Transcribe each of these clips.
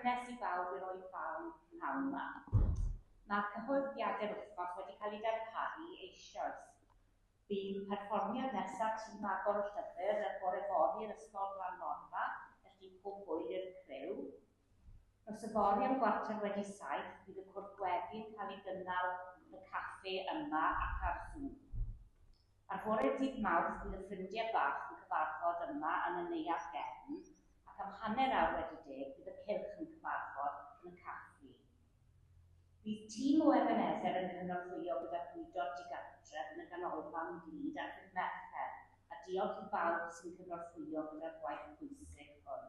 hanes I bawb i'r oed fawn prynhawn yma. Mae'r cyhoeddiadau'r wythnos wedi cael ei darparu eisoes. Bydd perfformiad nesaf tîm agor o llyfr y bore fory yn ysgol Glannorfa, felly pob hwyl i'r criw. Nos y bore am 6:45 bydd y cwrt gweddi'n cael ei gynnal yn y caffi yma ac ar Zoom. Ar fore dydd Mawrth bydd y ffrindiau bach yn cyfarfod yma yn y neuadd gefn, ac am 1:30 wedi 10 bydd y cylch yn cyfarfod yn y caffi. Bydd tîm o Ebenezer yn cynorthwyo gyda gwydod digartref yn y ganolfan glid ar fydd Mercher, a diolch I bawb sy'n cynorthwyo gyda'r gwaith pwysig hwn.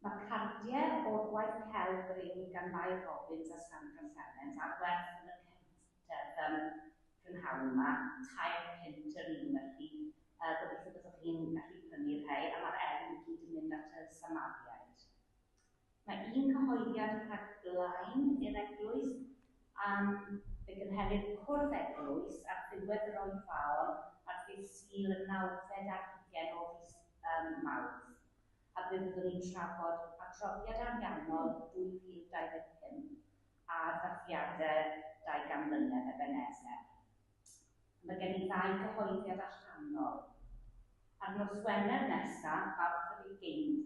Mae cardiau o'r gwaith celf brin gan Mair Robbins a Sandra Semmens ar werth yn y cefndir prynhawn yma, £2 yr un felly. Gobeithio byddwch chi'n gallu prynu rhai, a mae'r elfen gyd yn mynd at y samafiaid. Mae un cyhoeddiad yn rhaglaen i'r eglwys fe gynhelir cwrdd eglwys ar ddiwedd yr oed fawn ar ddydd Sul y 9 ar 20 o fis Mawrth. A byddwn ni'n trafod adroddiad ariannol 2025 a ddathiadau 200 mlynedd Ebenezer. Mae gen I 2 cyhoeddiad allanol. Ar nos Wener nesaf, Fawrth yr 20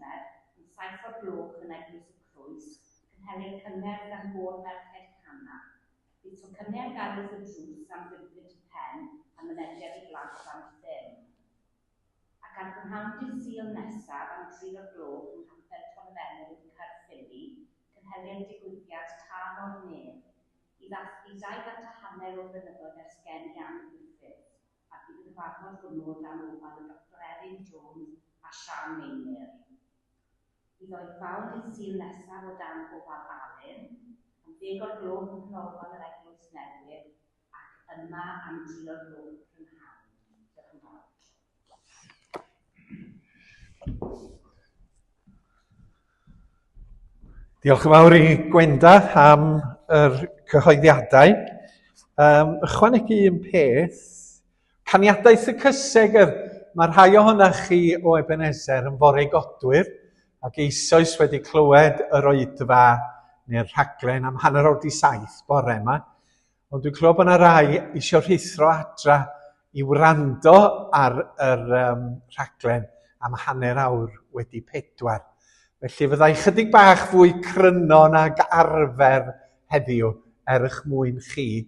yn 7 o'r gloch yn Eglwys y Crwys, cynhelir cyngerdd gan Môr Merched Cana. Bydd so cyngerdd Gareth y Drws am Ddifryd Pen a mynediad I Blas am Llyn. Ac ar prynhawn dydd Sul nesaf am 3 o'r gloch yn Campel Tonfennydd yn Caerffili, cynhelir digwyddiad Tân o'r Nedd. I ddathlu 200 o flynyddoedd ers gen Ian Griffith, ac bydd y cyfarfod hwnnw dan ofal y Dr Erin Jones a Sian Meinir. Bydd oed fawn dydd Sul nesaf o dan ofal Alun, am 10 o'r gloch yn canolfan yr Eglwys Newydd, ac yma am 3 o'r gloch prynhawn. Diolch yn fawr. Diolch yn fawr I Gwenda am yr cyhoeddiadau. Ychwanegu un peth, caniadaeth y cysegr. Mae rhai ohonoch chi o Ebenezer yn foregodwyr ac eisoes wedi clywed yr oedfa neu'r rhaglen am 6:30 bore yma. Ond dwi'n clywed bod yna rai eisiau rhithro adra I wrando ar yr rhaglen am 4:40. Felly fyddai chydig bach fwy cryno nag arfer heddiw eich mwyn chi.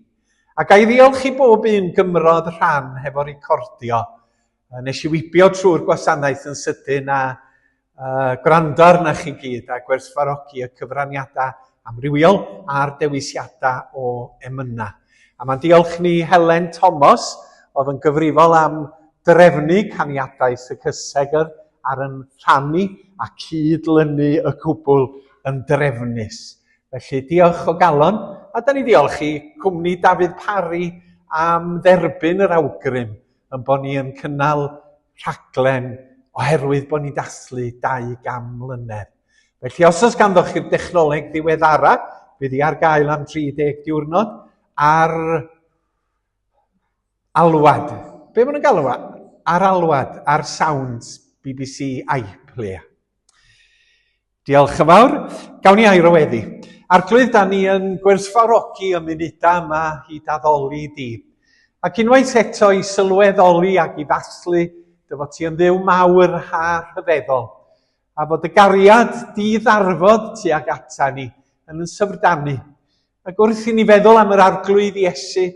A ga I ddiolch I bob un gymrodd rhan hefo recordio. Nes I wibio trwy'r gwasanaeth yn sydyn a gwrando arna chi gyd a gwerthfawrogi y cyfraniadau amrywiol a'r dewisiadau o emyna. A mae'n diolch ni Helen Thomas, oedd yn gyfrifol am drefnu caniadaeth y cysegr ar yn rhannu a cydlynu y cwbl yn drefnus. Felly diolch o galon, a da ni diolch I cwmni Dafydd Parry am dderbyn yr awgrym yn bod ni yn cynnal rhaglen oherwydd bod ni'n dathlu 200 mlynedd. Felly os oes ganddoch chi'r dechnoleg ddiweddara, bydd I ar gael am 30 diwrnod ar alwad. Be maen nhw'n galw? Ar alwad, ar sounds BBC iPlayer. Diolch yn fawr. Gawn ni ailryweddi. Arglwydd, da ni yn gwerthfawrogi y munudau yma hyd addoli di. Ac unwaith eto I sylweddoli ac I ddathlu dy fod ti yn dduw mawr a rhyfeddol. A fod y gariad di-ddarfod tuag ata ni yn syfrdanu. Ac wrth I ni feddwl am yr arglwydd Iesu,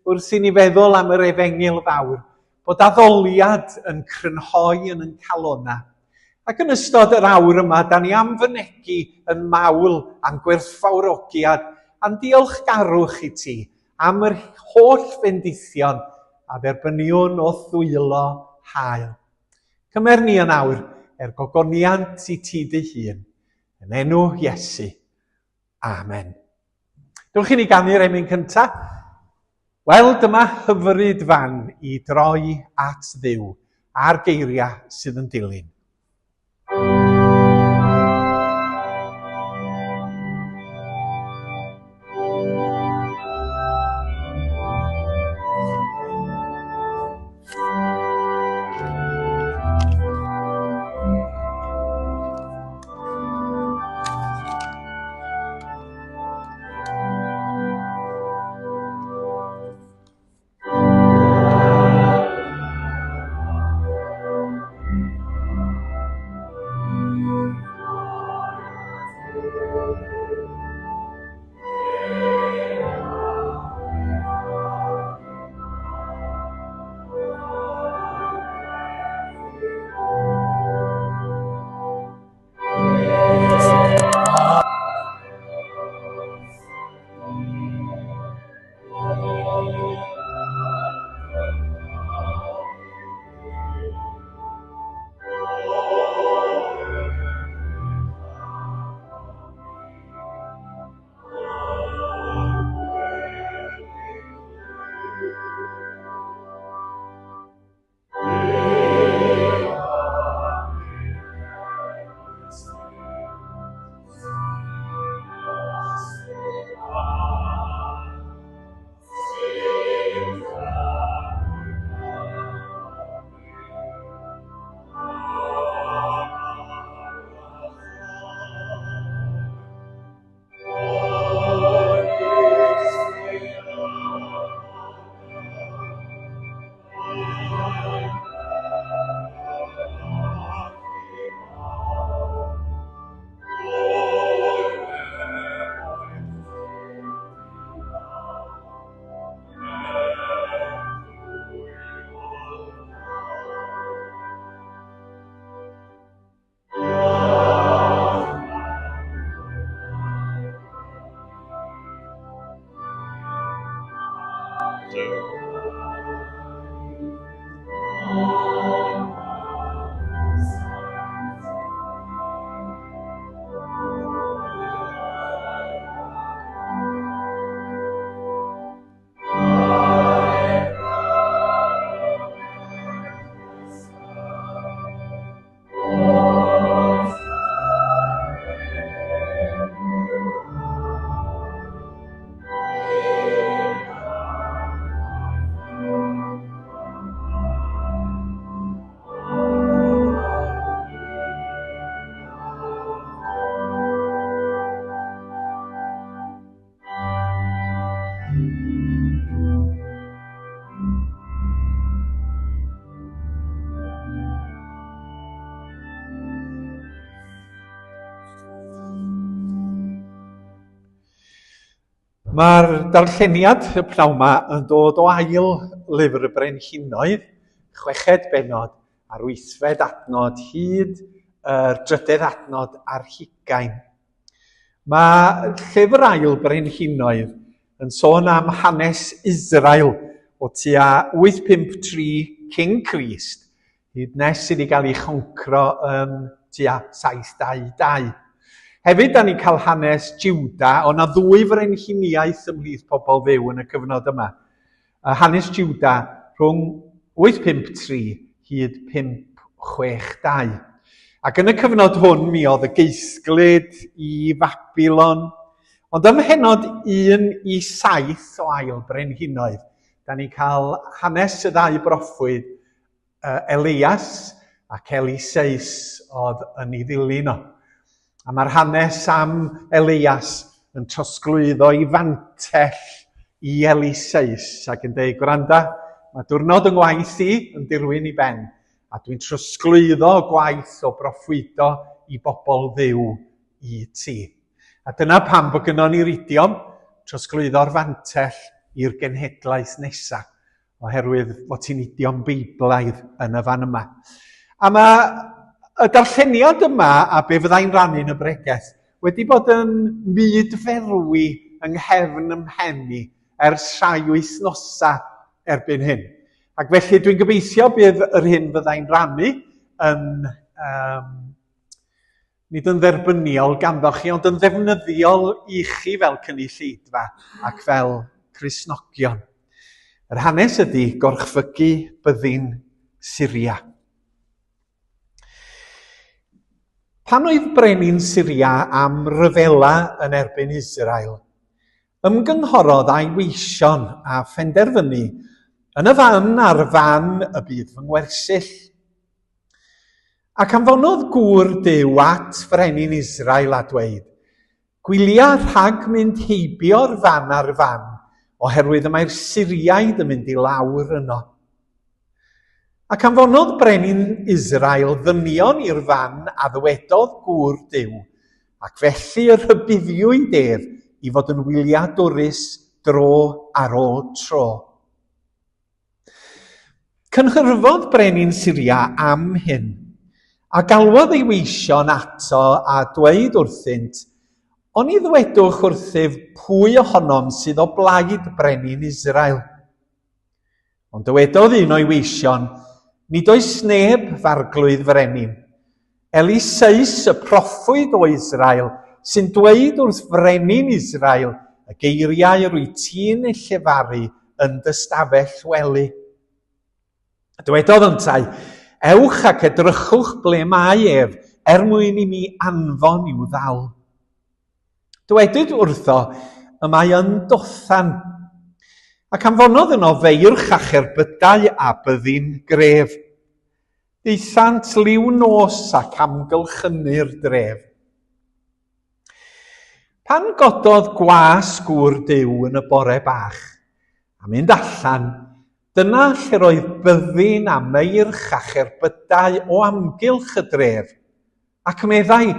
wrth I ni feddwl am yr efengil fawr, bod addoliad yn crynhoi yn calona. Ac yn ystod yr awr yma, da ni am fynegu yn mawl a'n gwerthfawrogiad a'n diolchgarwch I ti am yr holl bendithion a dderbyniwn o ddwylo hael. Cymer ni yn awr gogoniant I ti dy hun. Yn enw Iesu. Amen. Dywch I ni ganu'r emyn cyntaf. Wel, dyma hyfryd fan I droi at Dduw a'r geiriau sydd yn dilyn. Mae'r darlleniad y pnawn yma yn dod o ail lyfr y Brenhinoedd, 6 bennod ar 8fed adnod hyd yr 3 adnod ar 20. Mae llyfr ail Brenhinoedd yn sôn am hanes Israel o tua 853 cyn Crist, hyd nes iddi gael ei choncro yn tua 722. Hefyd, da ni'n cael hanes Jiwda, ond na 2 frenhiniaeth ymhlith pobl fyw yn y cyfnod yma. Hanes Jiwda rhwng 853 hyd 562. Ac yn y cyfnod hwn, mi oedd y geisglyd i Babylon, ond ym mhenod 1 i 7 o ail Brenhinoedd, da ni'n cael hanes y 2 broffwyd, Elias ac Eliseis oedd yn ei ddilyn o. A mae'r hanes am Elias yn trosglwyddo i fantell i Eliseis ac yn dweud, gwranda, mae diwrnod yng ngwaith i yn dirwyn i ben, a dwi'n trosglwyddo gwaith o broffwydo i bobl dduw i ti. A dyna pam bod gynnon ni'r idiom trosglwyddo'r fantell i'r genhedlaeth nesaf, oherwydd fod ti'n idiom Beiblaidd yn y fan yma. A mae y darlleniad yma a be fyddai'n rannu'n y bregeth wedi bod yn mydferwi yng nghefn ymhen i ers rhai wythnosa erbyn hyn. Ac felly dwi'n gobeithio bydd yr hyn fyddai'n rannu yn nid yn dderbyniol ganddo chi, ond yn ddefnyddiol i chi fel cynulleidfa ac fel Cristnogion. Yr hanes ydy gorchfygu byddin Syria. Pan oedd brenin Syria am ryfela yn erbyn Israel, ymgynghorodd a'i weision a phenderfynu yn y fan ar fan y bydd fy ngwersyll. Ac anfonodd gŵr Duw at frenin Israel a dweud, gwylia rhag mynd heibio'r fan ar fan, oherwydd y mae'r Syriaid yn mynd i lawr yno. Ac anfonodd brenin Israel ddynion i'r fan a ddwedodd gŵr Duw, ac felly y rhybuddiwyd ef i fod yn wyliadwrus dro ar ôl tro. Cynhyrfodd brenin Syria am hyn, a galwodd ei weision ato a dweud wrthynt, ond i ddwedwch wrthyf pwy ohonom sydd o blaid brenin Israel. Ond dywedodd un o'i weision, nid oes neb farglwydd frenin. Eliseis y proffwyd o Israel, sy'n dweud wrth frenin Israel y geiriau rwy ti'n ei llefaru yn dy stafell wely. Dywedodd yntau, ewch ac edrychwch ble mae ef, mwyn i mi anfon i'w ddal. Dywedyd wrtho, y mae yn dothan, ac anfonodd yno feirch a cherbydau a byddin gref. Deithant liw nos ac amgylchynu'r dref. Pan gododd gwas gŵr Duw yn y bore bach, a mynd allan, dyna lle roedd byddin a meirch a cherbydau o amgylch y dref, ac meddai,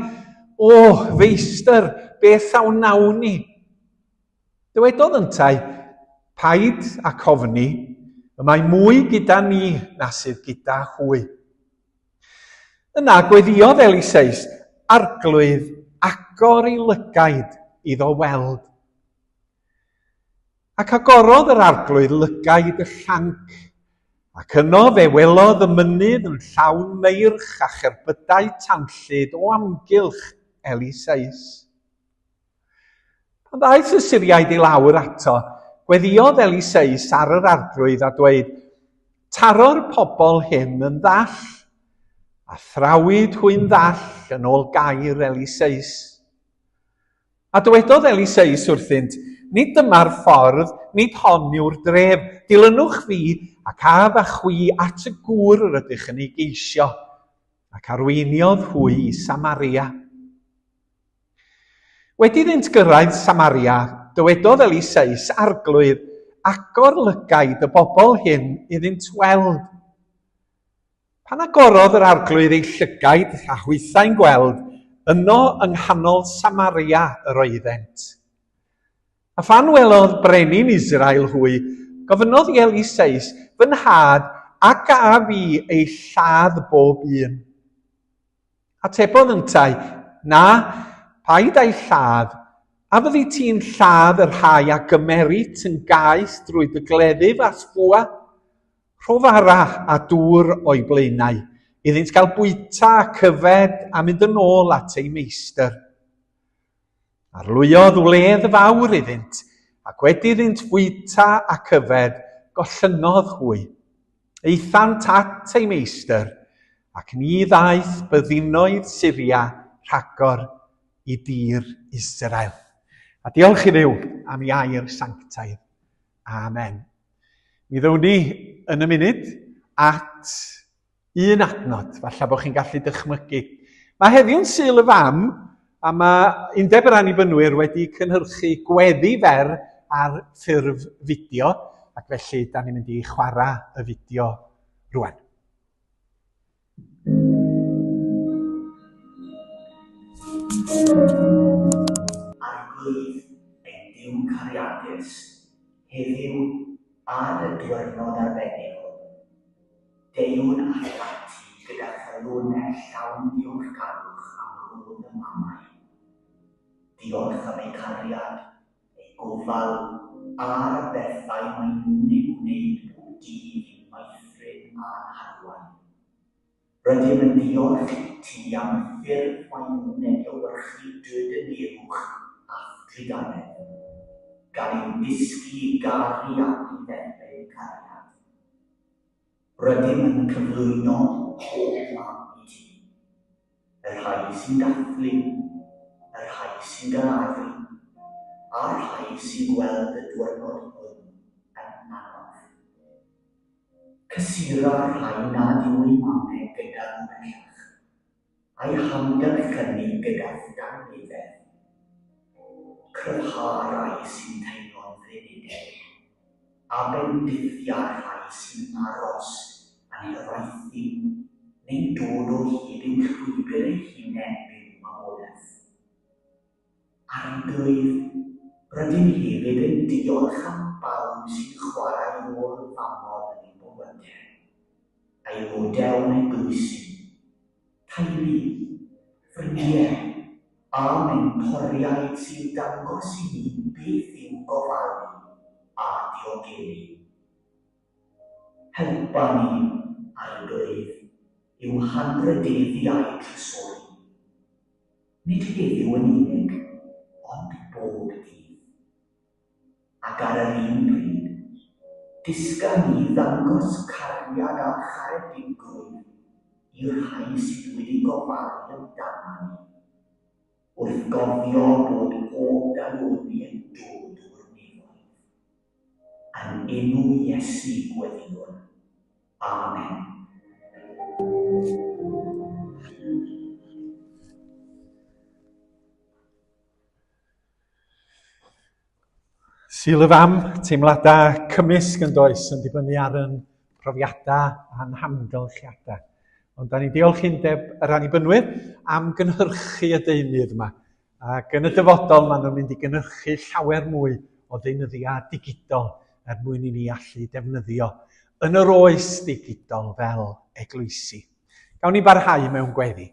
o, feistr, beth awn nawn ni? Dywedodd yntau, paid a cofni, y mae mwy gyda ni na sydd gyda hwy. Yna gweddiodd Eliseis arglwydd agor ei lygaid iddo weld. Ac agorodd yr arglwydd lygaid y llanc, ac yno fe welodd y mynydd yn llawn meirch a cherbydau tanllyd o amgylch Eliseis. Pan ddaeth y Syriaid i lawr ato, gweddiodd Eliseis ar yr arglwydd a dweud, taro'r pobl hyn yn ddall, a thrawyd hwy'n ddall yn ôl gair Eliseis. A dywedodd Eliseis wrthynt, nid dyma'r ffordd, nid hon yw'r dref, dilynwch fi ac af a chwi at y gŵr rydych yn ei geisio, ac arweiniodd hwy i Samaria. Wedi iddynt gyrraedd Samaria, dywedodd Eliseis arglwydd agor lygaid y bobl hyn iddynt weld. Pan agorodd yr arglwydd ei llygaid a hwythau'n gweld, yno yng nghanol Samaria yr oeddent. A phan welodd brenin Israel hwy, gofynodd i Eliseis, fy nhad, ac a fi ei lladd bob un. Atebodd yntau, na, paid ei lladd, a fyddi ti'n lladd yr rhai a gymerit yn gaeth drwy dy gleddyf a sbwa, rhofara a dŵr o'i blaenau, iddynt gael bwyta a cyfed a mynd yn ôl at ei meistr. Arlwyodd wledd fawr iddynt, ac wedi iddynt fwyta a cyfed, gollynnodd hwy. Eithant at ei meistr, ac ni ddaeth byddinoedd Syria rhagor i dir Israel. A diolch i Dduw am ei air sanctaidd. Amen. Mi ddown ni yn y munud at un adnod, falle bod chi'n gallu dychmygu. Mae heddiw'n Sul y Fam, a mae Undeb yr Annibynwyr wedi cynhyrchu gweddi fer ar ffurf fideo, ac felly da ni'n mynd i chwarae y fideo rwan. Arglwydd ein Duw cariadus, heddiw ar y diwrnod arbennig hwn. Deiwn ati gyda chalonau llawn diolchgarwch am rôl y mamau. Diolch am ei cariad, ei gofal, a'r bethau mae nhw'n ei wneud bob dydd i maethrin a'n harwain. Rydym yn diolch i ti am y ffyrdd mae nhw'n ei awyrchu dyd yn uwch a thriganedd, gan i'w dysgu i garu ac i dderbyn cariad. Rydym yn cyflwyno pob mam i ti, y rhai sy'n dathlu, y rhai sy'n garafu, a'r rhai sy'n gweld y diwrnod hwn yn anodd. Cysura'r rhai nad yw ei mamau gyda nhw bellach, a'i hamgylch hynny gyda ddanniddedd. Cryfha'r rhai sy'n teimlo'n ddefnyddiol, a bendithio'r rhai sy'n aros yn hyfraethu, neu'n dod o hyd i'w llwybr eu hunain mewn mawolaeth. Arglwydd, rydym hefyd yn diolch am bawb sy'n chwarae rôl famol yn ei bywydau, aelodau o'n eglwysi, teulu, ffrindiau, a mentoriaid sy'n dangos i ni beth yw gofalu a diogelu. Helpa ni, arglwydd, i'w hanrhydeddu a'i trysori. Nid heddiw yn unig, ond bob dydd. Ac ar yr un bryd, disga ni ddangos cariad a charedigrwydd i'r rhai sydd wedi gofalu amdana ni, wrth gofio bod pob dalwni yn dod o'r nefoedd. Yn enw Iesu gweddiwr. Amen. Sul y Fam, teimladau cymysg yn does yn dibynnu ar yn profiadau a'n hamgylchiadau. Ond da ni diolch Undeb yr Annibynwyr am gynhyrchu y deunydd yma. Ac yn y dyfodol maen nhw'n mynd i gynhyrchu llawer mwy o ddeunyddiau digidol mwyn i ni allu defnyddio yn yr oes digidol fel eglwysi. Gawn ni barhau mewn gweddi.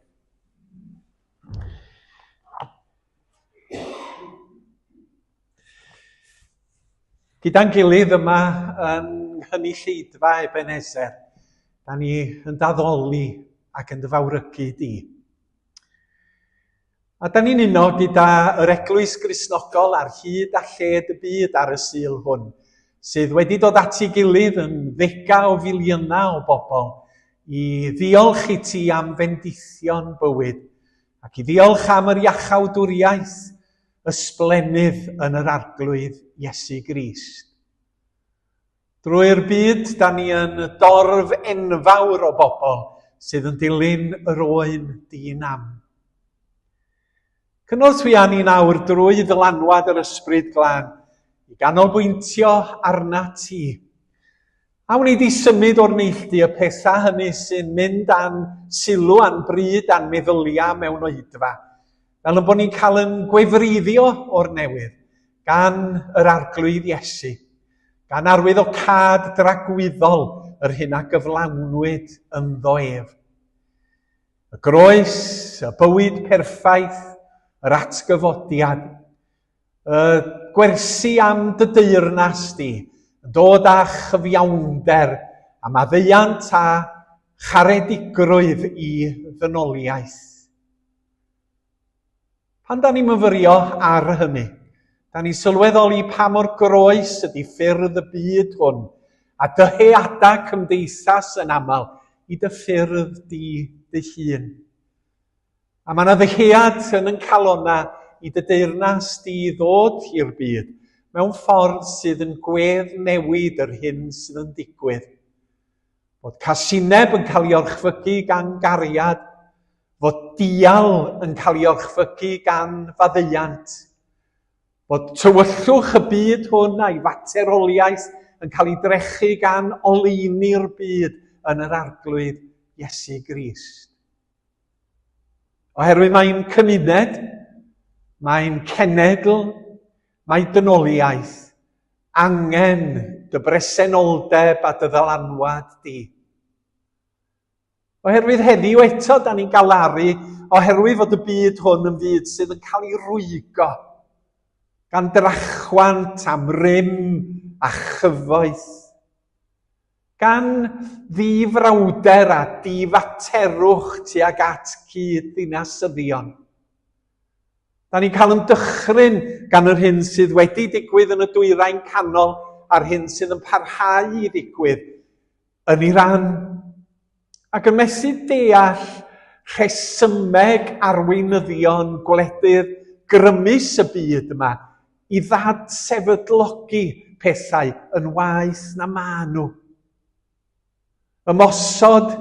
Gyda'n gilydd yma yn hynny lleidfa Ebenezer, da ni yn daddoli ac yn dyfawrygu di. A da ni'n uno gyda yr eglwys Gristnogol ar hyd a lled y byd ar y sul hwn, sydd wedi dod at ei gilydd yn ddegau o filiynau o bobl i ddiolch i ti am fendithion bywyd ac i ddiolch am yr iachawdwriaeth ysblenydd yn yr arglwydd Iesu Grist. Drwy'r byd, da ni yn dorf enfawr o bobl sydd yn dilyn yr oen di-nam. Cynnwrth wi ni nawr drwy ddylanwad yr ysbryd glân i ganolbwyntio arna ti. A wni di symud o'r neilltu y pethau hynny sy'n mynd a'n sylw a'n bryd a'n meddyliau mewn oedfa, fel yn bod ni'n cael yn gwefreiddio o'r newydd, gan yr arglwydd Iesu, gan arwyddocad dragwyddol yr hyn a gyflawnwyd ynddo ef. Y groes, y bywyd perffaith, yr atgyfodiad, y gwersi am dy deyrnas di, yn dod â chyfiawnder a maddeuant a charedigrwydd i ddynoliaeth. Pan da ni'n myfyrio ar hynny, da ni'n sylweddoli pa mor groes ydy ffyrdd y byd hwn a dyheadau cymdeithas yn aml i dy ffyrdd di dy hun. A mae yna ddyhead yn calonna i dy deyrnas di ddod i'r byd mewn ffordd sydd yn gweddnewid yr hyn sydd yn digwydd. Bod casineb yn cael ei orchfygu gan gariad, fod dial yn cael ei orchfygu gan faddeuant, bod tywyllwch y byd hwn a'i fateroliaeth yn cael ei drechu gan oleini'r byd yn yr arglwydd Iesu Grist. Oherwydd mae'n cymuned, mae'n cenedl, mae dynoliaeth, angen dy bresenoldeb a dy ddylanwad di. Oherwydd heddiw eto, da ni'n galaru, oherwydd fod y byd hwn yn byd sydd yn cael ei rwygo gan drachwant am rym a chyfoeth, gan ddifrawder a difaterwch tuag at cyd-ddinasyddion. Da ni'n cael yn dychryn gan yr hyn sydd wedi digwydd yn y dwyrain canol a'r hyn sydd yn parhau i ddigwydd yn Iran. Ac yn mesu deall rhesymeg arweinyddion gwledydd grymus y byd yma i ddad-sefydlogi pethau yn waeth na maen nhw. Ymosod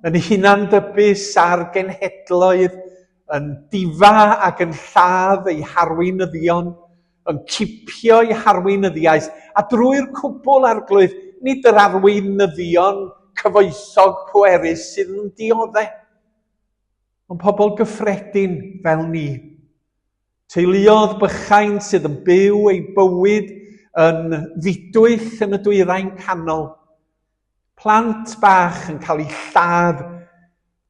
yn hunandybus ar genhedloedd, yn difa ac yn lladd ei harweinyddion, yn cipio ei harweinyddiaeth, a drwy'r cwbl arglwydd, nid yr arweinyddion cyfoethog pwerus sydd yn dioddau, ond pobl gyffredin fel ni. Teuluodd bychain sydd yn byw ei bywyd yn ddidwyll yn y dwyrain canol. Plant bach yn cael ei lladd,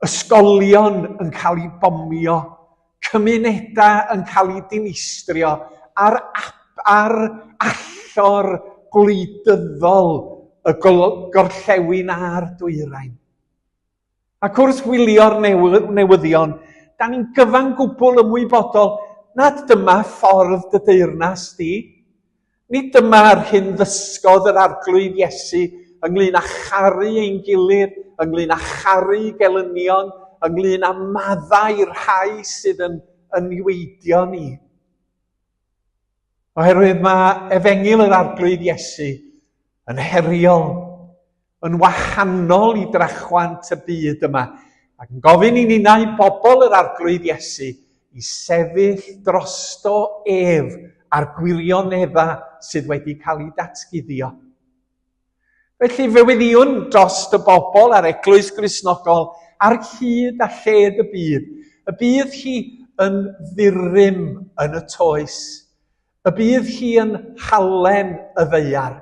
ysgolion yn cael ei bomio, cymunedau yn cael ei dinistrio ar allor gwleidyddol y gorllewin a'r dwyrain. Ac wrth wylio'r newyddion, da ni'n gyfan gwbl ymwybodol nad dyma ffordd dy deyrnas di, nid dyma'r hyn ddysgodd yr arglwydd Iesu ynglyn â charu ein gilydd, ynglyn â charu gelynion, ynglyn â maddau'r rhai sydd yn niweidio ni. Oherwydd mae efengil yr arglwydd Iesu yn heriol, yn wahanol i drachwant y byd yma, ac yn gofyn i ninnau bobl yr arglwydd Iesu i sefyll drosto ef a'r gwirioneddau sydd wedi cael ei datguddio. Felly fe weddiwn dros y bobl a'r eglwys Gristnogol ar hyd a lled y bydd hi yn ddirym yn y toes, y bydd hi yn halen y ddeiar,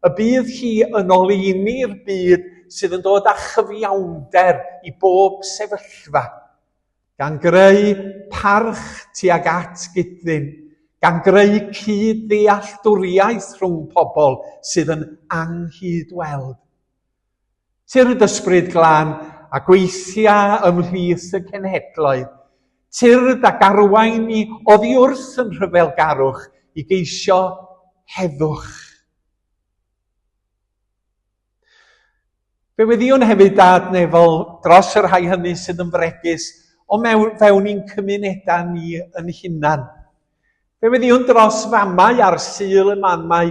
y bydd hi yn oleini'r byd sydd yn dod â chyfiawnder i bob sefyllfa, gan greu parch tuag at gyddyn, gan greu cyd-ddealltwriaeth rhwng pobl sydd yn anghydweld. Tyrd ysbryd glân a gweithia ymhlith y cenhedloedd, tyrd ac arwain ni oddi wrth yn rhyfelgarwch i geisio heddwch. Fe weddiwn hefyd dadnefol dros yr rhai hynny sydd yn fregus o fewn i'n cymunedau ni yn hunan. Fe weddiwn dros famau ar Sul y Manmau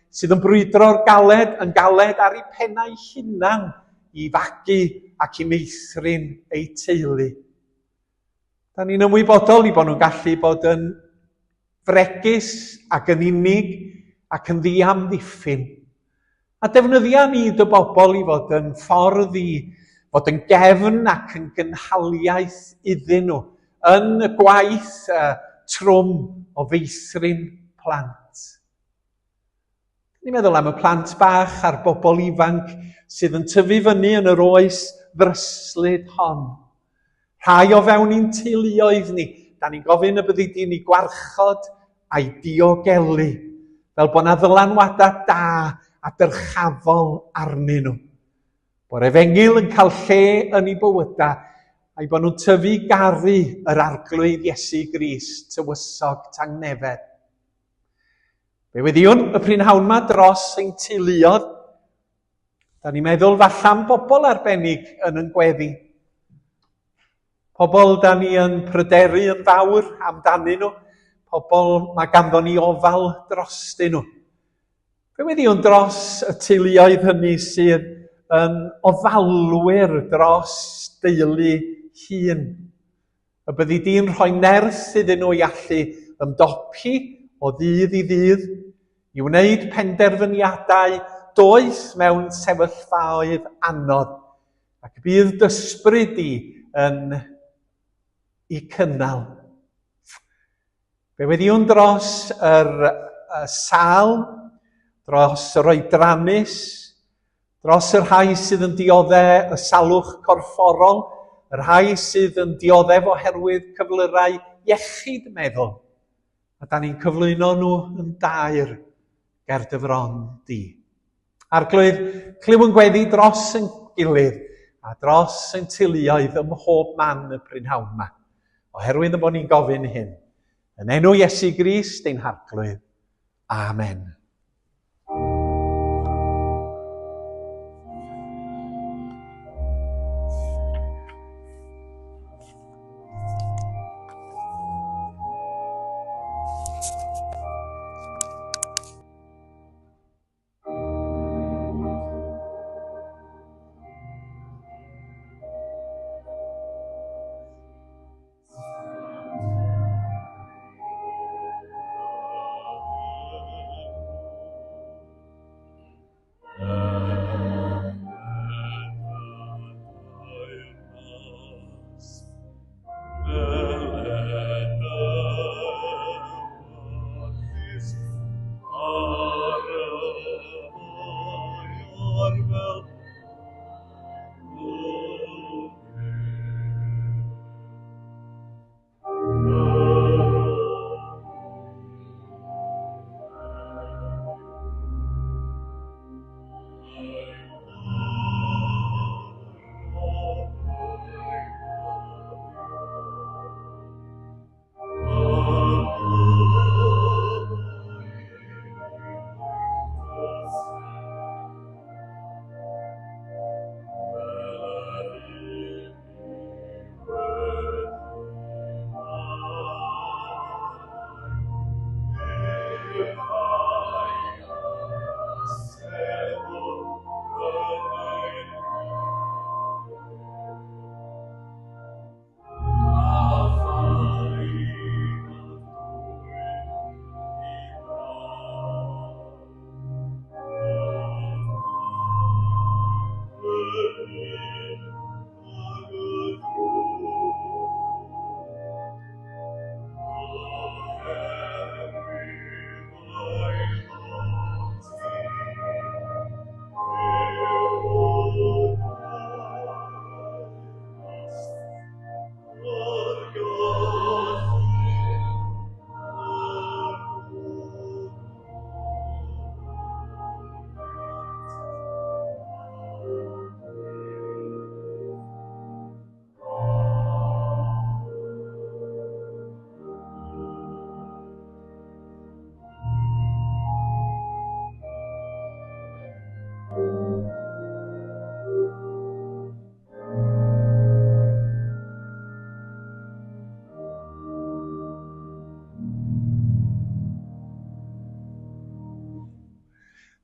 sydd yn brwydro'r yn galed ar eu pennau hunan i fagu ac i meithrin eu teulu. Da ni'n ymwybodol i bod nhw'n gallu bod yn fregus ac yn unig ac yn ddiamddiffyn. A defnyddia ni dy bobl i fod yn ffordd i fod yn gefn ac yn gynhaliaeth iddyn nhw yn y gwaith trwm o feithrin plant. Ni'n meddwl am y plant bach a'r bobl ifanc sydd yn tyfu fyny yn yr oes ddryslyd hon. Rhai o fewn i'n teuluoedd ni, da ni'n gofyn y byddi di'n ei gwarchod a'i diogelu, fel bod na ddylanwadau da a dyrchafol arnyn nhw. Bod Efengil yn cael lle yn ei bywydau, a'i bod nhw'n tyfu garu yr arglwydd Iesu Grist tywysog tangnefedd. Fe weddiwn y prynhawn yma dros ein teuluodd, da ni'n meddwl falle'n bobl arbennig yn yn gweddi. Pobl da ni yn pryderu yn fawr amdanyn nhw, pobl mae ganddo ni ofal drostyn nhw. Fe weddiwn dros y teuluoedd hynny sydd yn ofalwyr dros deulu hun. Y byddi di'n rhoi nerth iddyn nhw i allu ymdopi o ddydd i ddydd, i wneud penderfyniadau doeth mewn sefyllfaoedd anodd, ac bydd dysbryd yn ei cynnal. Fe weddiwn dros yr sal, dros yr oedrannus, dros yr rhai sydd yn dioddau y salwch corfforol, yr rhai sydd yn dioddef oherwydd cyflyrau iechyd meddwl. A da ni'n cyflwyno nhw yn dair ger dy fron di. Arglwydd, clyw yn gweddi dros yn gilydd a dros yn teuluoedd ym mhob man y prynhawn yma. Oherwydd y bod ni'n gofyn hyn. Yn enw Iesu Grist ein harglwydd. Amen.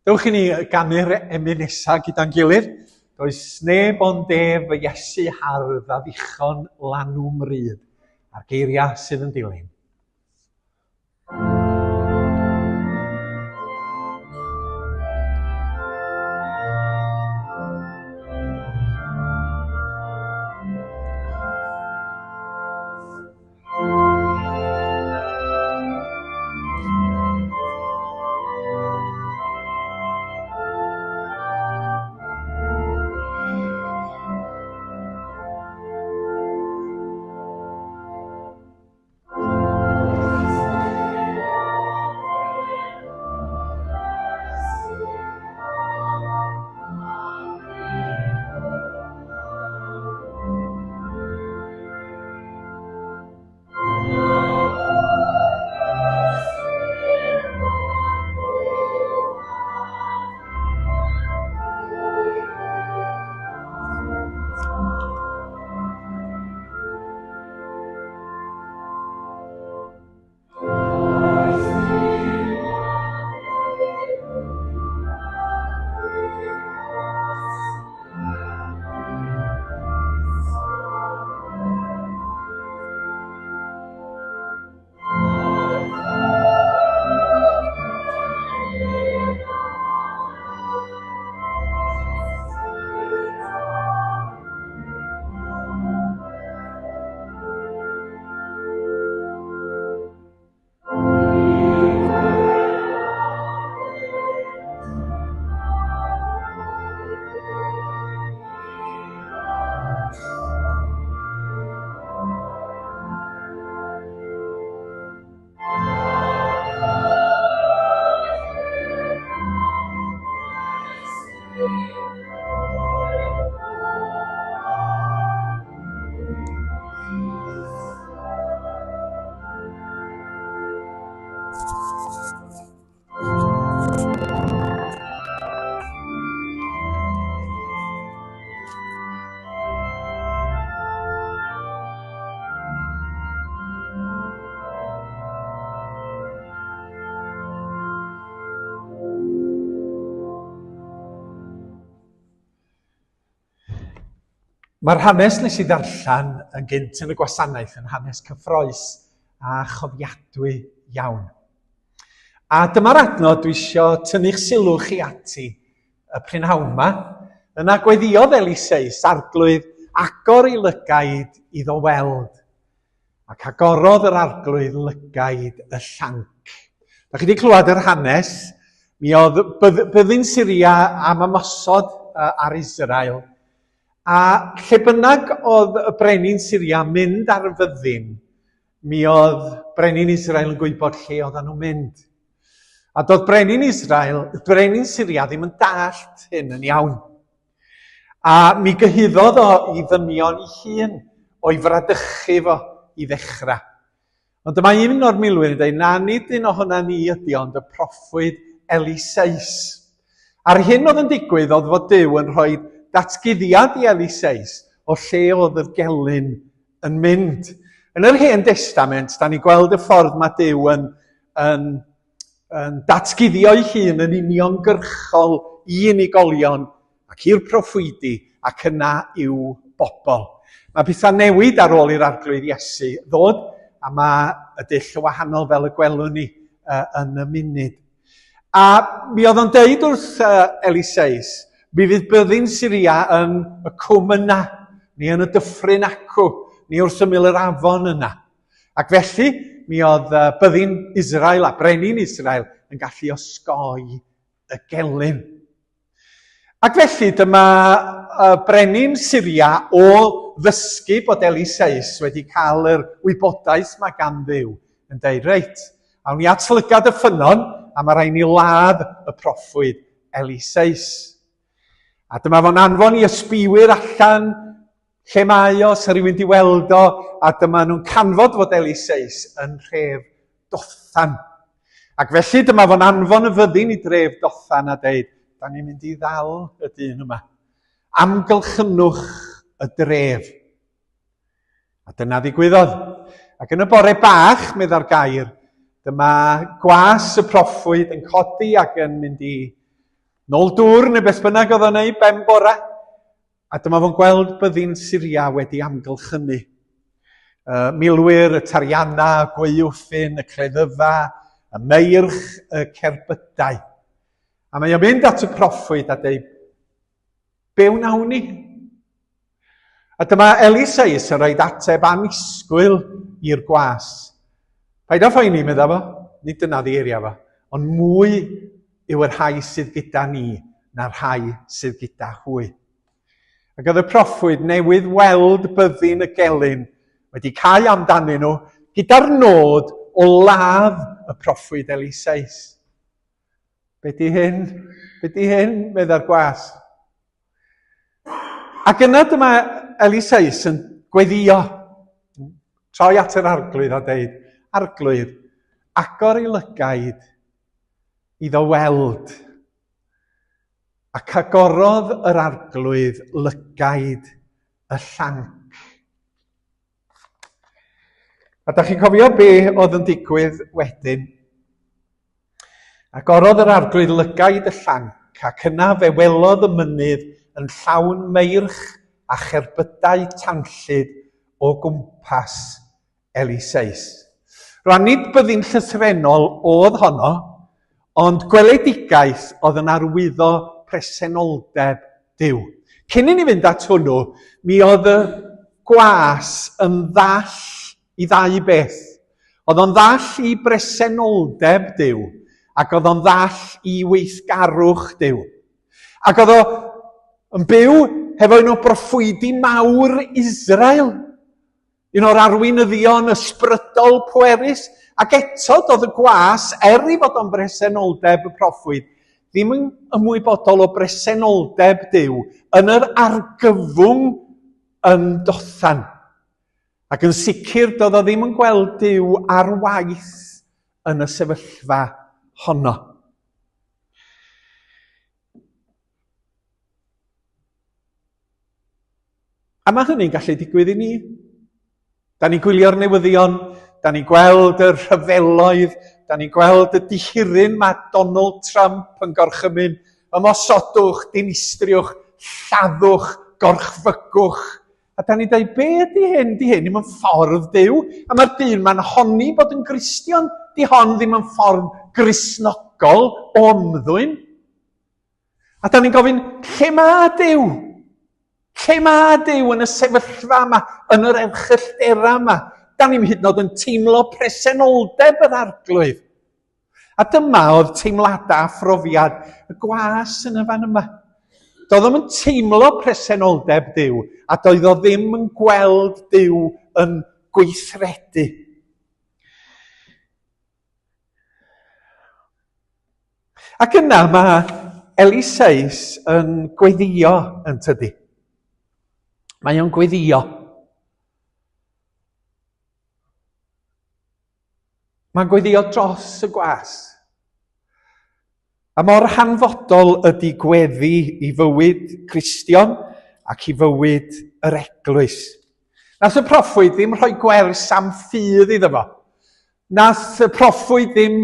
Dewch i ni ganu'r emyn nesaf gyda'n gilydd. Does neb ond ef y Iesu hardd a ddichon lanw mryd a'r geiriau sydd yn dilyn. Mae'r hanes nes i ddarllen yn gynt yn y gwasanaeth yn hanes cyffroes a chofiadwy iawn. A dyma'r adnod dwi eisiau tynnu'ch sylw chi ati y prynhawn yma, yna gweddiodd Eliseis arglwydd agor ei lygaid iddo weld, ac agorodd yr arglwydd lygaid y llanc. Da chi wedi clywed yr hanes, mi oedd byddin Syria am ymosod ar Israel, a lle bynnag oedd y brenin Syria mynd ar y fyddin, mi oedd brenin Israel yn gwybod lle oedden nhw'n mynd. A doedd brenin Syria ddim yn dallt hyn yn iawn. A mi gyhuddodd o i ddynion ei hun o'i fradychu fo i ddechrau. Ond dyma un o'r milwyr yn dweud, na nid un ohono ni ydi ond y proffwyd Eliseis. A'r hyn oedd yn digwydd oedd fod Duw yn rhoi datguddiad i Eliseis o lle oedd y gelyn yn mynd. Yn yr Hen Testament, da ni gweld y ffordd mae Duw yn datguddio ei hun yn uniongyrchol i unigolion ac i'r proffwydi ac yna i'w bobl. Mae pethau newid ar ôl i'r arglwydd Iesu ddod, a mae y dull wahanol fel y gwelwn ni yn y munud. A mi oedd o'n deud wrth Eliseis, mi fydd byddin Syria yn y cwm yna, ni yn y dyffryn acw, ni wrth ymyl yr afon yna. Ac felly, mi oedd byddin Israel a brenin Israel yn gallu osgoi y gelyn. Ac felly, dyma brenin Syria o ddysgu bod Eliseis wedi cael yr wybodaeth mae gan Dduw yn deud, reit, awn ni at lygad y ffynon, a mae rhaid ni ladd y proffwyd Eliseis. A dyma fo'n anfon i ysbiwyr allan lle mae o, sy'n rhywun di weld o, a dyma nhw'n canfod fod Eliseis yn rhef Dothan. Ac felly dyma fo'n anfon y fyddin i dref Dothan a deud, da ni'n mynd i ddal y dyn yma. Amgylchynwch y dref. A dyna ddigwyddodd. Ac yn y bore bach, medda'r gair, dyma gwas y proffwyd yn codi ac yn mynd i nôl dŵr neu beth bynnag oedd o'n neud ben bora. A dyma fo'n gweld byddin Syria wedi amgylchynu. Milwyr, y tarianna, y gwaywffyn, y cleddyfa, y meirch, y cerbydau. A mae o'n mynd at y proffwyd a dweud, be wnawn ni? A dyma Eliseis yn rhoi ateb annisgwyl i'r gwas. Paid o phoeni, medda fo, nid dyna ddeiria fo, ond mwy yw yr rhai sydd gyda ni na'r rhai sydd gyda hwy. Ac oedd y proffwyd newydd weld byddin y gelyn wedi cael amdanyn nhw gyda'r nod o ladd y proffwyd Eliseis. Be di hyn? Be di hyn? Medda'r gwas. Ac yna dyma Eliseis yn gweddio. Troi at yr arglwydd a dweud, arglwydd, agor ei lygaid iddo weld. Ac agorodd yr arglwydd lygaid y llanc. A da chi'n cofio be oedd yn digwydd wedyn? Agorodd yr arglwydd lygaid y llanc, ac yna fe welodd y mynydd yn llawn meirch a cherbydau tanllyd o gwmpas Eliseis. Rwan nid byddin llythrenol oedd honno, ond gweledigaeth oedd yn arwyddo presenoldeb Duw. Cyn i ni fynd at hwnnw, mi oedd y gwas yn ddall i ddau beth. Oedd o'n ddall i presenoldeb Duw, ac oedd o'n ddall i weithgarwch Duw. Ac oedd o yn byw hefo un o broffwydi mawr Israel. Un o'r arweinyddion ysbrydol pwerus. Ac eto doedd y gwas, i fod o'n bresenoldeb y proffwyd, ddim yn ymwybodol o bresenoldeb Duw yn yr argyfwng yn Dothan. Ac yn sicr doedd o ddim yn gweld Duw ar waith yn y sefyllfa honno. A mae hynny'n gallu digwydd i ni. Da ni'n gwylio'r newyddion, da ni'n gweld y rhyfeloedd, da ni'n gweld y dihiryn mae Donald Trump yn gorchymyn, ymosodwch, dinistriwch, lladdwch, gorchfygwch, A da ni dweud, be ydy hyn? Di hyn ddim yn ffordd Duw. A mae'r dyn ma'n honni bod yn Gristion. Di hon ddim yn ffordd grisnogol o ymddwyn. A da ni'n gofyn, lle mae Duw? Lle mae Duw yn y sefyllfa yma, yn yr erchylltera yma? Da ni'n hyd yn oed yn teimlo presenoldeb yr arglwydd. A dyma oedd teimladau a phrofiad y gwas yn y fan yma. Doedd o'n teimlo presenoldeb Duw, a doedd o ddim yn gweld Duw yn gweithredu. Ac yna mae Eliseis yn gweddio yn tydi. Mae o'n gweddio. Mae'n gweddio dros y gwas. A mor hanfodol ydy gweddi i fywyd Cristion ac i fywyd yr eglwys. Nath y proffwyd ddim rhoi gwers am ffydd iddo fo. Nath y proffwyd ddim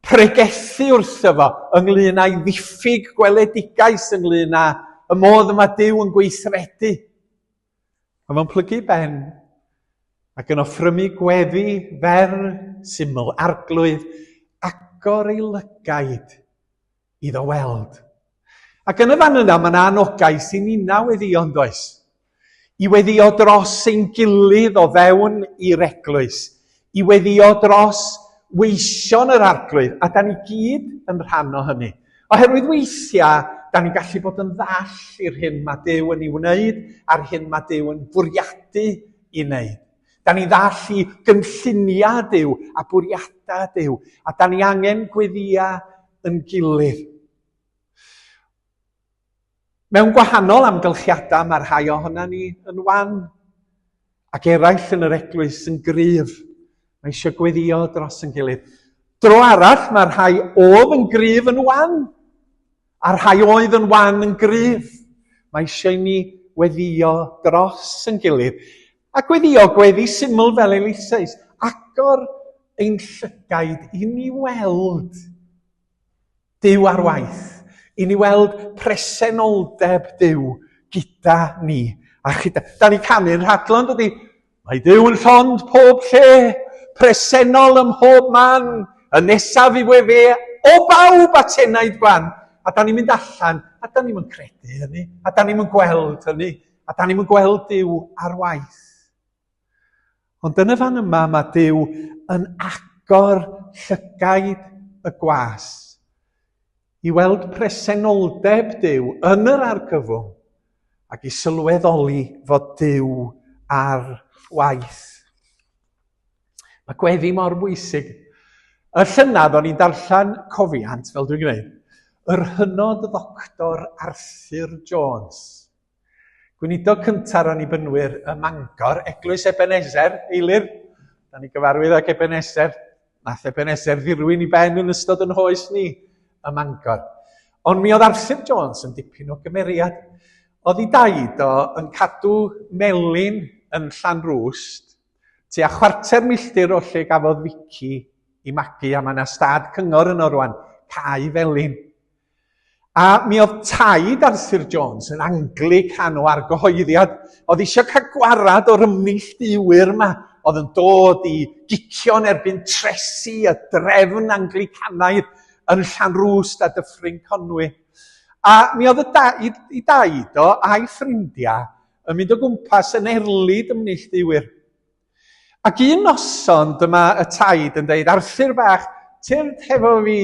pregethu wrtho fo ynglŷn â'i ddiffyg gweledigaeth ynglŷn â y modd yma Duw yn gweithredu. A mae'n plygu ben ac yn offrymu gweddi fer syml, arglwydd, agor ei lygaid iddo weld. Ac yn y fan yna, mae'n anogaeth i nina weddio yn does. I weddio dros ein gilydd o fewn i'r eglwys. I weddio dros weision yr arglwydd, a da ni gyd yn rhan o hynny. Oherwydd weithiau, da ni'n gallu bod yn ddall i'r hyn mae Duw yn ei wneud, a'r hyn mae Duw yn bwriadu i wneud. Da ni ddall i gynlluniau Duw a bwriadau Duw, a da ni angen gweddiau yn gilydd. Mewn gwahanol amgylchiadau, mae rhai ohona ni yn wan, ac eraill yn yr eglwys yn gryf. Mae eisiau gweddio dros yn gilydd. Dro arall, mae rhai oedd yn gryf yn wan, a rhai oedd yn wan yn gryf. Mae eisiau ni weddio dros yn gilydd. A gweddio gweddi syml fel Eliseis, agor ein llygaid i ni weld Duw ar waith, i ni weld presenoldeb Duw gyda ni. A da ni canu'n rhadlon, dydy, mae Duw yn llond pob lle, presennol ym mhob man, y nesaf i wefe o bawb atenaid gwan. A da ni'n mynd allan, a da ni'n credu hynny, a da ni'n gweld hynny, a da ni'n gweld Duw ar waith. Ond yn y fan yma mae Duw yn agor llygaid y gwas i weld presenoldeb Duw yn yr argyfwng ac i sylweddoli fod Duw ar waith. Mae gweddi mor bwysig. Y llynedd o'n i'n darllen cofiant, fel dwi'n gwneud, yr hynod ddoctor Arthur Jones. Gweinidog cyntaf o'n i bynwyr y Mangor, Eglwys Ebenezer, eilir. Da ni gyfarwydd ag Ebenezer. Nath Ebenezer ddirwyn i ben yn ystod yn hoes ni, y Mangor. Ond mi oedd Arthur Jones yn dipyn o gymeriad. Oedd ei daid o yn cadw melyn yn Llanrwst, tua 25 milltir o lle gafodd Vicky i magu, a mae yna stad cyngor yn Orwan, Cae Felyn. A mi oedd taid Arthur Jones yn Anglican o argyhoeddiad, oedd eisiau cael gwarad o'r ymnill diwyr yma, oedd yn dod i gicio'n erbyn tresi y drefn Anglicanaidd yn Llanrwst a Dyffryn Conwy. A mi oedd i daid o a'i ffrindiau yn mynd o gwmpas yn erlyd ymnill diwyr. Ac un noson dyma y taid yn dweud, Arthur bach, tyrd hefo fi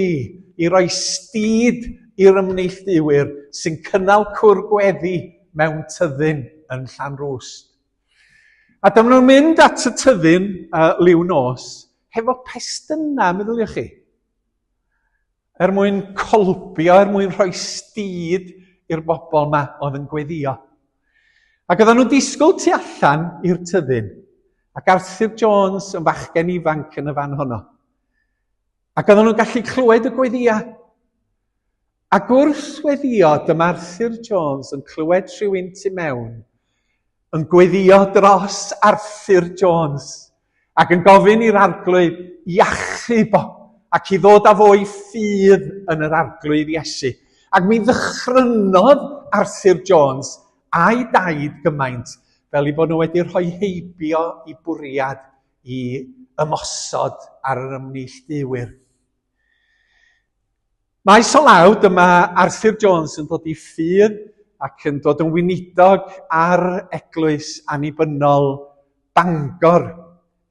i roi styd i'r ymnill diwyr sy'n cynnal cwr gweddi mewn tyddyn yn Llanrwst. A dyma nhw'n mynd at y tyddyn liw nos hefo pestyna, meddyliwch chi. Mwyn colbio, mwyn rhoi styd i'r bobl yma oedd yn gweddio. Ac oedden nhw'n disgwyl tu allan i'r tyddyn. Ac Arthur Jones yn fachgen ifanc yn y fan honno. Ac oedden nhw'n gallu clywed y gweddia. Ac wrth weddio, dyma Arthur Jones yn clywed rhywun tu mewn, yn gweddio dros Arthur Jones, ac yn gofyn i'r arglwydd i achub o, ac i ddod â fo i ffydd yn yr arglwydd Iesu. Ac mi ddychrynnodd Arthur Jones a'i daid gymaint, fel i bod nhw wedi rhoi heibio i bwriad i ymosod ar yr ymneilltuwyr. Maes o law, dyma Arthur Jones yn dod i ffydd ac yn dod yn weinidog ar eglwys annibynnol Bangor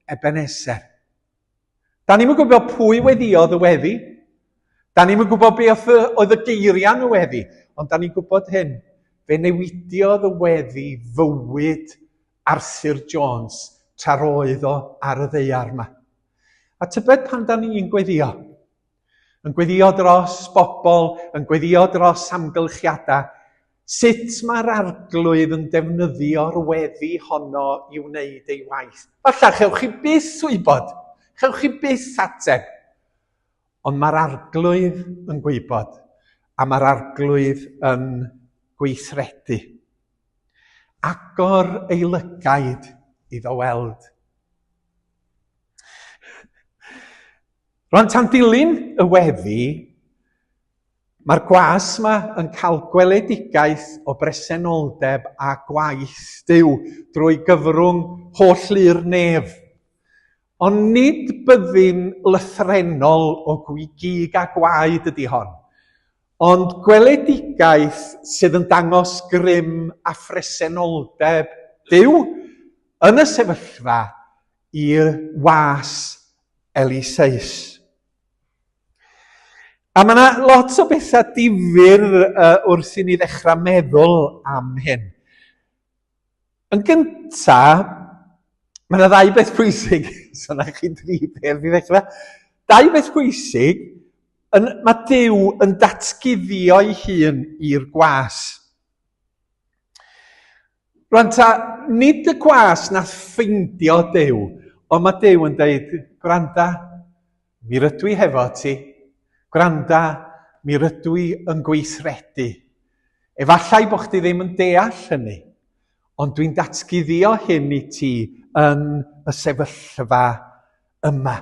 Ebenezer. Da ni'n gwybod pwy weddiodd y weddi. Da ni'n gwybod beth oedd y geiriau'n y weddi. Ond da ni'n gwybod hyn. Fe newidiodd y weddi fywyd Arthur Jones tra roedd o ar y ddeiar yma. A tybed pan da ni'n gweddio? Yn gweddio dros bobl, yn gweddio dros amgylchiadau, sut mae'r arglwydd yn defnyddio'r weddi honno i wneud ei waith. Falle chewch chi byth wybod, chewch chi byth ateb, ond mae'r arglwydd yn gwybod, a mae'r arglwydd yn gweithredu. Agor ei lygaid iddo weld. Rwan tan dilyn y weddi, mae'r gwas yma yn cael gweledigaeth o bresenoldeb a gwaith Duw drwy gyfrwng holl lu'r nef. Ond nid byddin lythrenol o gig a gwaed ydy hon, ond gweledigaeth sydd yn dangos grym a phresenoldeb Duw yn y sefyllfa i'r was Eliseus. A mae yna lot o bethau difyr wrth i ni ddechrau meddwl am hyn. Yn gyntaf, mae yna ddau beth pwysig, so na chi dri beth i ddechrau. Dau beth pwysig, mae Duw yn datguddio ei hun i'r gwas. Rwan ta, nid y gwas nath ffeindio Duw, ond mae Duw yn dweud, gwranda, mi rydw i hefo ti. Gwranda, mi rydw i yn gweithredu. Efallai bod chdi ddim yn deall hynny, ond dwi'n datguddio hyn i ti yn y sefyllfa yma.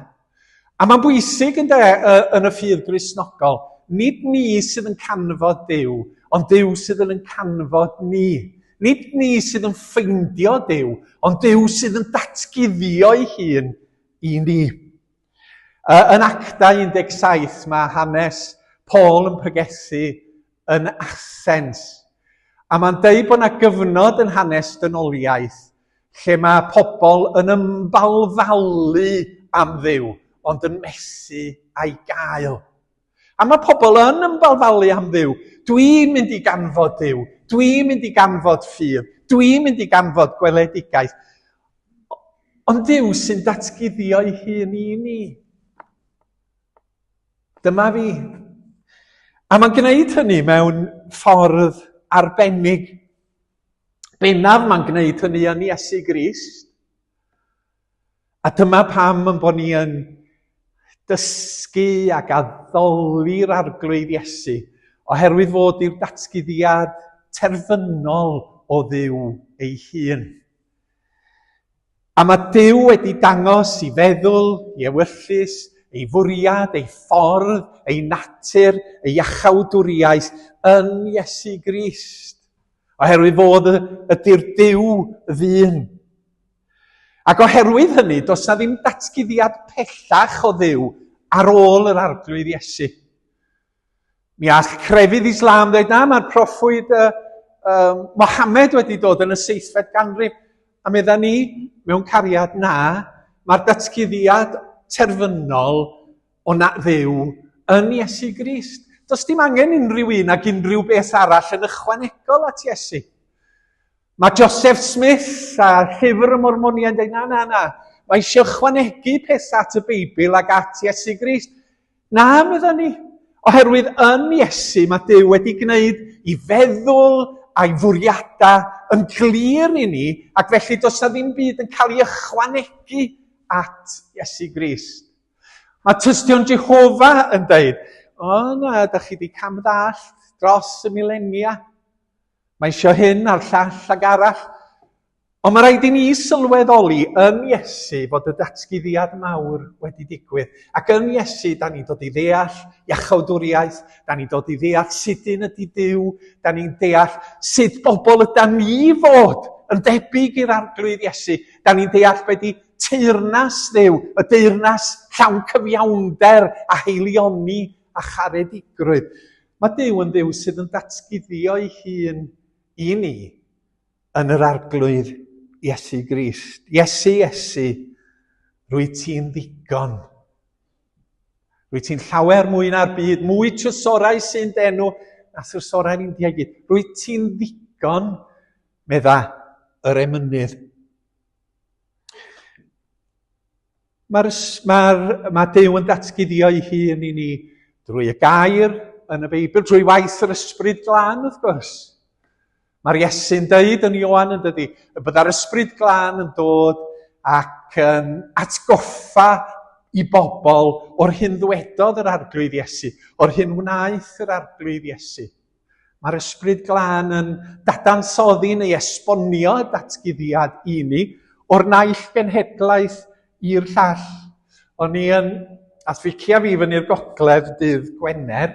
A mae'n bwysig yn y ffydd Gristnogol, nid ni sydd yn canfod Duw, ond Duw sydd yn canfod ni. Nid ni sydd yn ffeindio Duw, ond Duw sydd yn datguddio ei hun i ni. Yn Actau 17, mae hanes Paul yn pregethu yn Athens. A mae'n deud bod yna gyfnod yn hanes dynoliaeth lle mae pobl yn ymbalfalu am Dduw, ond yn mesu a'i gael. A mae pobl yn ymbalfalu am Dduw. Dwi'n mynd i ganfod Dduw. Dwi'n mynd i ganfod ffydd. Dwi'n mynd i ganfod gweledigaeth. Ond Dduw sy'n datguddio ei hun i ni. Dyma fi. A mae'n gwneud hynny mewn ffordd arbennig. Bennaf mae'n gwneud hynny yn Iesu Grist. A dyma pam yn bod ni yn dysgu ac addoli'r arglwydd Iesu, oherwydd fod i'r datguddiad terfynol o Dduw ei hun. A mae Duw wedi dangos i feddwl, i ewyllus, ei fwriad, ei ffordd, ei natur, ei iachawdwriaeth yn Iesu Grist. Oherwydd fod ydy'r Duw ddyn. Ac oherwydd hynny, does na ddim datguddiad pellach o Dduw ar ôl yr arglwydd Iesu. Mi all crefydd Islam dweud, na, mae'r proffwyd Mohammed wedi dod yn y 7fed ganrif. A meddai ni, mewn cariad na, mae'r datguddiad terfynol o na Dduw yn Iesu Grist. Does dim angen unrhyw un ac unrhyw beth arall yn ychwanegol at Iesu. Mae Joseph Smith a llyfr y Mormonia'n dweud, na. Mae eisiau ychwanegu pethau at y Beibl ac at Iesu Grist. Na, meddai ni. Oherwydd yn Iesu mae Duw wedi gwneud i feddwl a'i fwriadau yn glir i ni, ac felly does na ddim byd yn cael ei ychwanegu at Iesu Grist. Mae tystion Jehova yn dweud, na, da chi wedi camddallt dros y milenia. Mae eisiau hyn a'r llall ag arall. Ond mae rhaid i ni sylweddoli yn Iesu fod y datguddiad mawr wedi digwydd. Ac yn Iesu, da ni'n dod i ddeall iachawdwriaeth, da ni'n dod i ddeall sut un ydy Duw, da ni'n deall sut bobl ydyn ni fod yn debyg i'r arglwydd Iesu, da ni'n deall beth i teyrnas Dduw, y deyrnas llawn cyfiawnder a heilioni a charedigrwydd. Mae Duw yn Dduw sydd yn datguddio ei hun i ni yn yr arglwydd Iesu Grist. Iesu, Iesu, rwy ti'n ddigon. Rwy ti'n llawer mwy na'r byd, mwy trysorau sy'n denw na trysorau ni'n diegyd. Rwy ti'n ddigon, medda yr emynydd. Mae Duw yn datguddio ei hun i ni drwy y gair yn y Beibl, drwy waith yr Ysbryd Glân, wrth gwrs. Mae'r Iesu'n dweud yn Ioan yn dydi, y bydda'r Ysbryd Glân yn dod ac yn atgoffa i bobl o'r hyn ddwedodd yr arglwydd Iesu, o'r hyn wnaeth yr arglwydd Iesu. Mae'r Ysbryd Glân yn dadansoddi neu esbonio y datguddiad i ni o'r naill genhedlaeth i'r llall. O'n i yn athficia fi fyny'r gogledd dydd Gwener,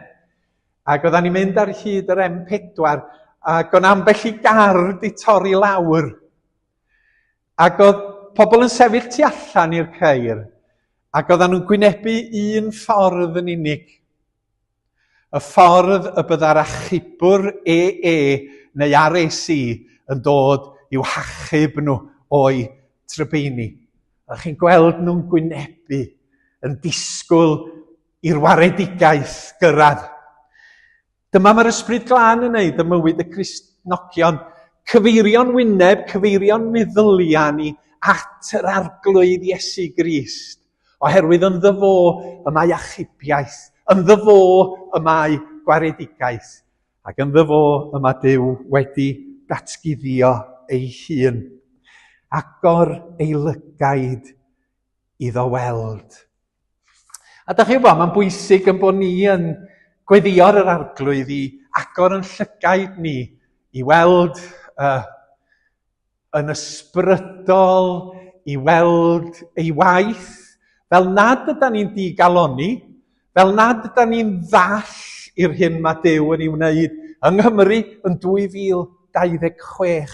ac oeddan ni'n mynd ar hyd yr M4, ac o'n ambell i gard i torri lawr. Ac oedd pobl yn sefyll tu allan i'r ceir, ac oedden nhw'n gwynebu un ffordd yn unig. Y ffordd y bydda'r achubwr neu RAC yn dod i'w hachub nhw o'i trybeini. A chi'n gweld nhw'n gwynebu, yn disgwyl i'r waredigaeth gyrraedd. Dyma mae'r Ysbryd Glân yn wneud y mywyd y Cristnogion, cyfeirio'n wyneb, cyfeirio'n meddyliau ni at yr arglwydd Iesu Grist. Oherwydd yn ddyfo y mae achubiaeth, yn ddyfo y mae gwaredigaeth, ac yn ddyfo y mae Duw wedi datguddio ei hun. Agor ei lygaid iddo weld. A da chi'n gwybod, mae'n bwysig yn bod ni yn gweddio'r yr arglwydd i agor yn llygaid ni i weld yn ysbrydol, i weld ei waith, fel nad ydyn ni'n digaloni, fel nad ydyn ni'n ddall i'r hyn mae Duw yn ei wneud yng Nghymru yn 2026.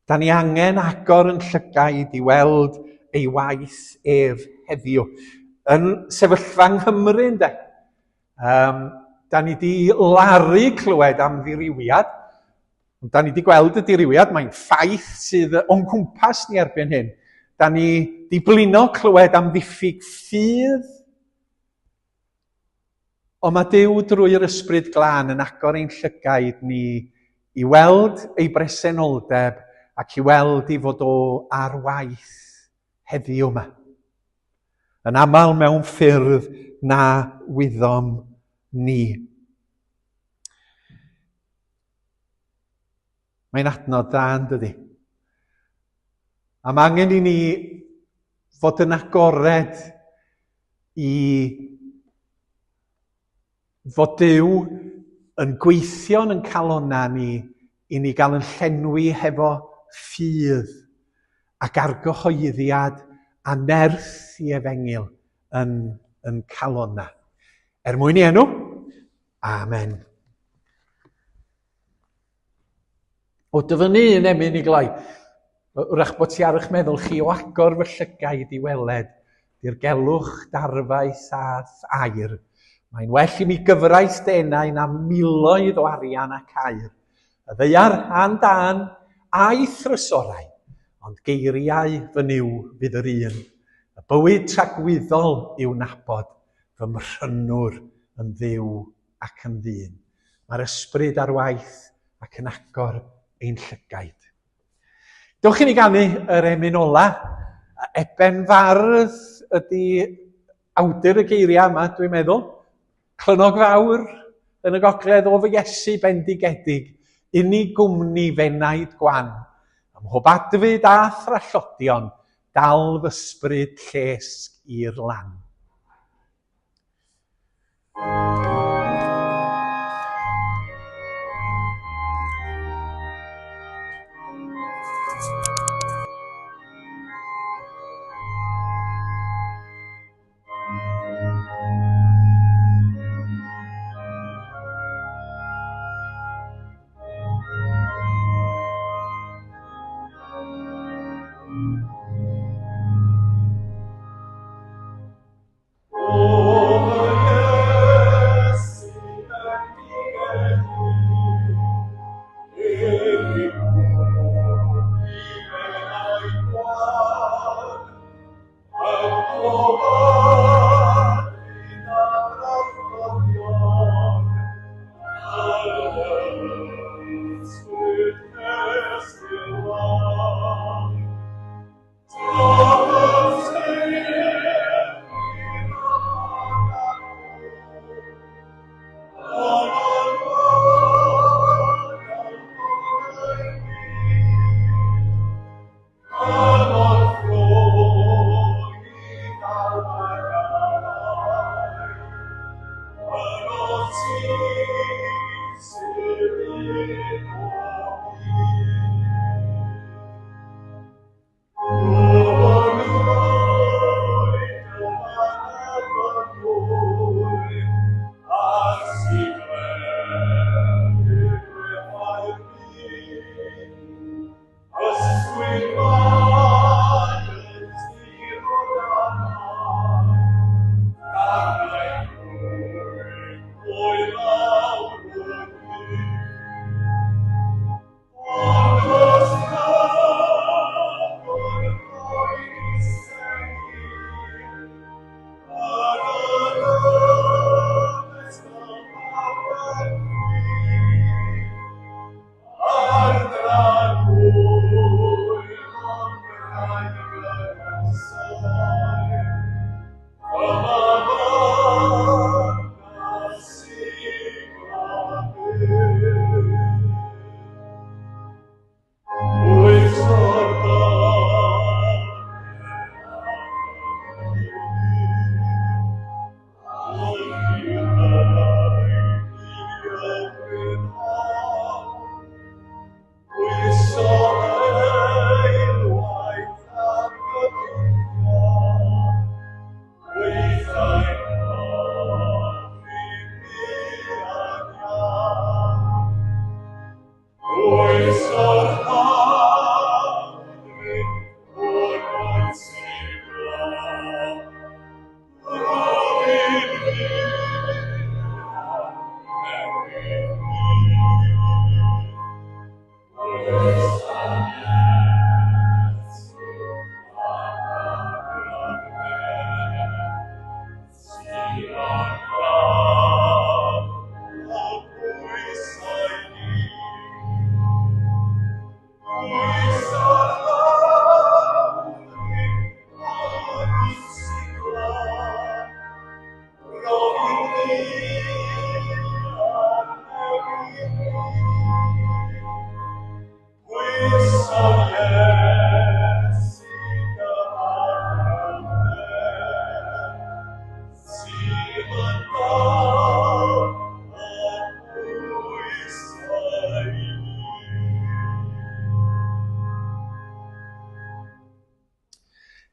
Da ni angen agor yn llygaid i weld ei waith ef heddiw. Yn sefyllfa Nghymru, ynde. Da ni wedi laru clywed am ddirywiad. Da ni wedi gweld y dirywiad, mae'n ffaith sydd o'n cwmpas ni erbyn hyn. Da ni wedi blino clywed am ddiffyg ffydd. Ond mae Duw drwy'r Ysbryd Glân yn agor ein llygaid ni i weld ei bresenoldeb ac i weld i fod o ar waith heddiw yma. Yn aml mewn ffyrdd na wyddom ni. Mae'n adnod da, yn dydi? A mae angen i ni fod yn agored i fod Duw yn gweithio yn calonna ni i ni gael yn llenwi hefo ffydd ac argyhoeddiad a nerth i efengil yn calonna. Mwyn i enw. Amen. O dyfynu un emyn i glai. Wrach bod ti ar eich meddwl chi o agor fy llygaid i weled dirgelwch, darfaith a air. Mae'n well i mi gyfraith denau na miloedd o arian ac air. Y ddeiar a'n dan a'i thrysorau, ond geiriau fy niw fydd yr un. Y bywyd tragwyddol i'w nabod, fy mrhynnwr yn dduw ac yn ddyn. Mae'r ysbryd ar waith ac yn agor ein llygaid. Dewch i ni ganu yr emyn ola. Eben Fardd ydy awdur y geiriau yma, dwi'n meddwl. Clynog fawr yn y gogledd o fy Iesu bendigedig, unig gwmni fenaid gwan. Ym mhob adfyd a thrallodion, dal fy ysbryd llesg i'r lan.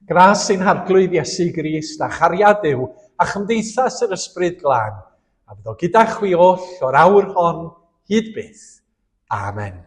Gras sy'n harglwydd Iesu Grist a chariad Duw a chymdeithas yr Ysbryd Glân, a fydd o gyda chwi oll o'r awr hon hyd byth. Amen.